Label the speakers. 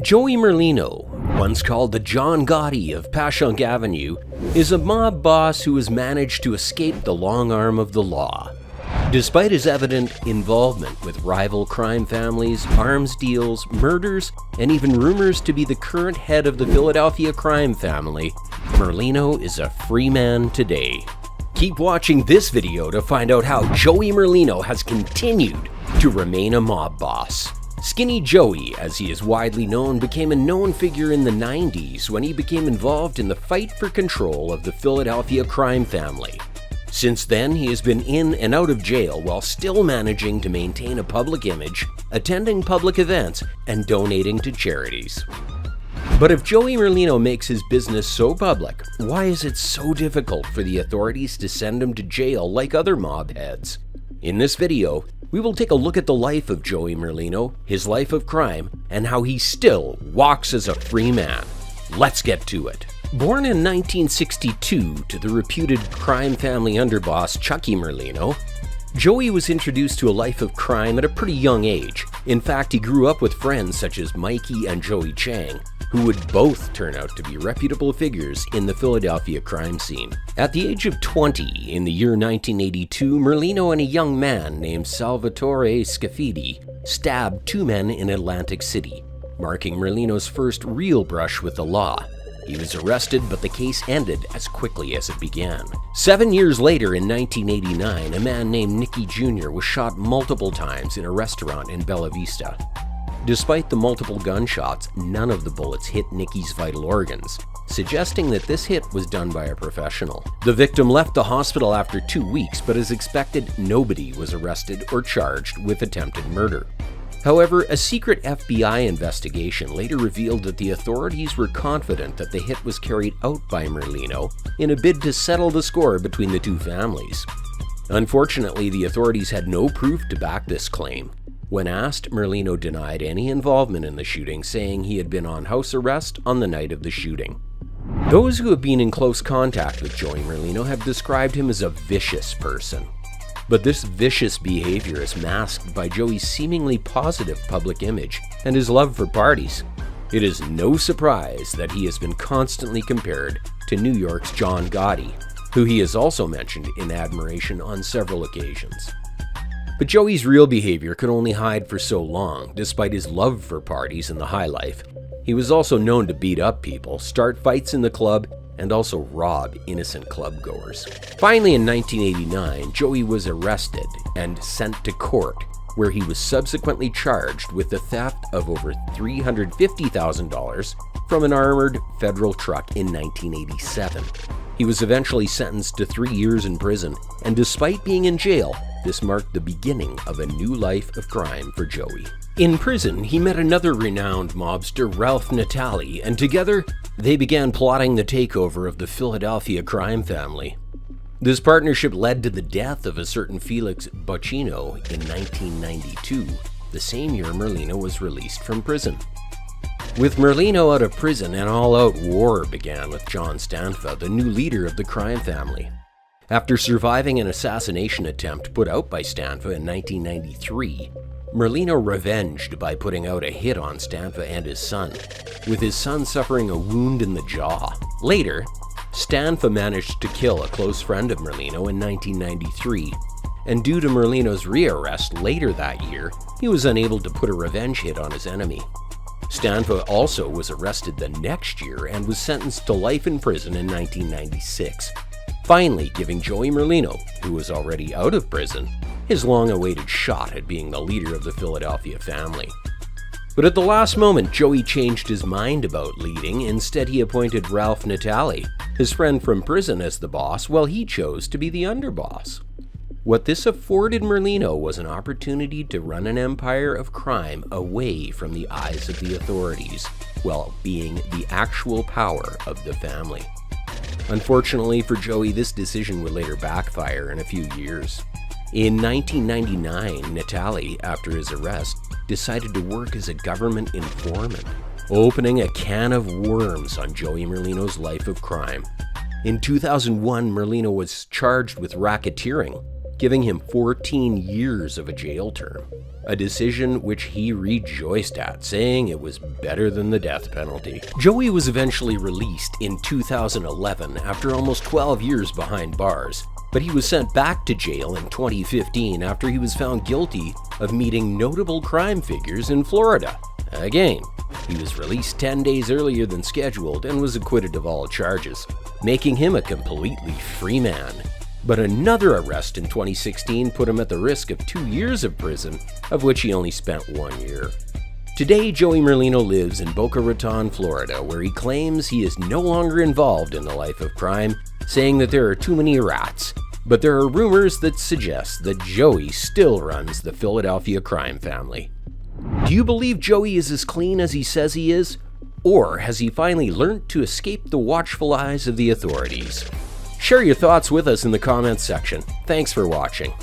Speaker 1: Joey Merlino, once called the John Gotti of Passyunk Avenue, is a mob boss who has managed to escape the long arm of the law. Despite his evident involvement with rival crime families, arms deals, murders, and even rumors to be the current head of the Philadelphia crime family, Merlino is a free man today. Keep watching this video to find out how Joey Merlino has continued to remain a mob boss. Skinny Joey, as he is widely known, became a known figure in the 90s when he became involved in the fight for control of the Philadelphia crime family. Since then, he has been in and out of jail while still managing to maintain a public image, attending public events, and donating to charities. But if Joey Merlino makes his business so public, why is it so difficult for the authorities to send him to jail like other mob heads? In this video, we will take a look at the life of Joey Merlino, his life of crime, and how he still walks as a free man. Let's get to it. Born in 1962 to the reputed crime family underboss Chucky Merlino, Joey was introduced to a life of crime at a pretty young age. In fact, he grew up with friends such as Mikey and Joey Chang, who would both turn out to be reputable figures in the Philadelphia crime scene. At the age of 20, in the year 1982, Merlino and a young man named Salvatore Scafidi stabbed two men in Atlantic City, marking Merlino's first real brush with the law. He was arrested, but the case ended as quickly as it began. 7 years later, in 1989, a man named Nicky Jr. was shot multiple times in a restaurant in Bella Vista. Despite the multiple gunshots, none of the bullets hit Nicky's vital organs, suggesting that this hit was done by a professional. The victim left the hospital after 2 weeks, but as expected, nobody was arrested or charged with attempted murder. However, a secret FBI investigation later revealed that the authorities were confident that the hit was carried out by Merlino in a bid to settle the score between the two families. Unfortunately, the authorities had no proof to back this claim. When asked, Merlino denied any involvement in the shooting, saying he had been on house arrest on the night of the shooting. Those who have been in close contact with Joey Merlino have described him as a vicious person. But this vicious behavior is masked by Joey's seemingly positive public image and his love for parties. It is no surprise that he has been constantly compared to New York's John Gotti, who he has also mentioned in admiration on several occasions. But Joey's real behavior could only hide for so long, despite his love for parties and the high life. He was also known to beat up people, start fights in the club, and also rob innocent clubgoers. Finally, in 1989, Joey was arrested and sent to court, where he was subsequently charged with the theft of over $350,000 from an armored federal truck in 1987. He was eventually sentenced to 3 years in prison, and despite being in jail, this marked the beginning of a new life of crime for Joey. In prison, he met another renowned mobster, Ralph Natali, and together, they began plotting the takeover of the Philadelphia crime family. This partnership led to the death of a certain Felix Boccino in 1992, the same year Merlino was released from prison. With Merlino out of prison, an all-out war began with John Stanfa, the new leader of the crime family. After surviving an assassination attempt put out by Stanfa in 1993, Merlino revenged by putting out a hit on Stanfa and his son, with his son suffering a wound in the jaw. Later, Stanfa managed to kill a close friend of Merlino in 1993, and due to Merlino's rearrest later that year, he was unable to put a revenge hit on his enemy. Stanfa also was arrested the next year and was sentenced to life in prison in 1996, finally giving Joey Merlino, who was already out of prison, his long-awaited shot at being the leader of the Philadelphia family. But at the last moment, Joey changed his mind about leading. Instead, he appointed Ralph Natali, his friend from prison, as the boss, while he chose to be the underboss. What this afforded Merlino was an opportunity to run an empire of crime away from the eyes of the authorities, while being the actual power of the family. Unfortunately for Joey, this decision would later backfire in a few years. In 1999, Natali, after his arrest, decided to work as a government informant, opening a can of worms on Joey Merlino's life of crime. In 2001, Merlino was charged with racketeering, giving him 14 years of a jail term, a decision which he rejoiced at, saying it was better than the death penalty. Joey was eventually released in 2011 after almost 12 years behind bars, but he was sent back to jail in 2015 after he was found guilty of meeting notable crime figures in Florida. Again, he was released 10 days earlier than scheduled and was acquitted of all charges, making him a completely free man. But another arrest in 2016 put him at the risk of 2 years of prison, of which he only spent 1 year. Today, Joey Merlino lives in Boca Raton, Florida, where he claims he is no longer involved in the life of crime, saying that there are too many rats. But there are rumors that suggest that Joey still runs the Philadelphia crime family. Do you believe Joey is as clean as he says he is? Or has he finally learned to escape the watchful eyes of the authorities? Share your thoughts with us in the comments section. Thanks for watching.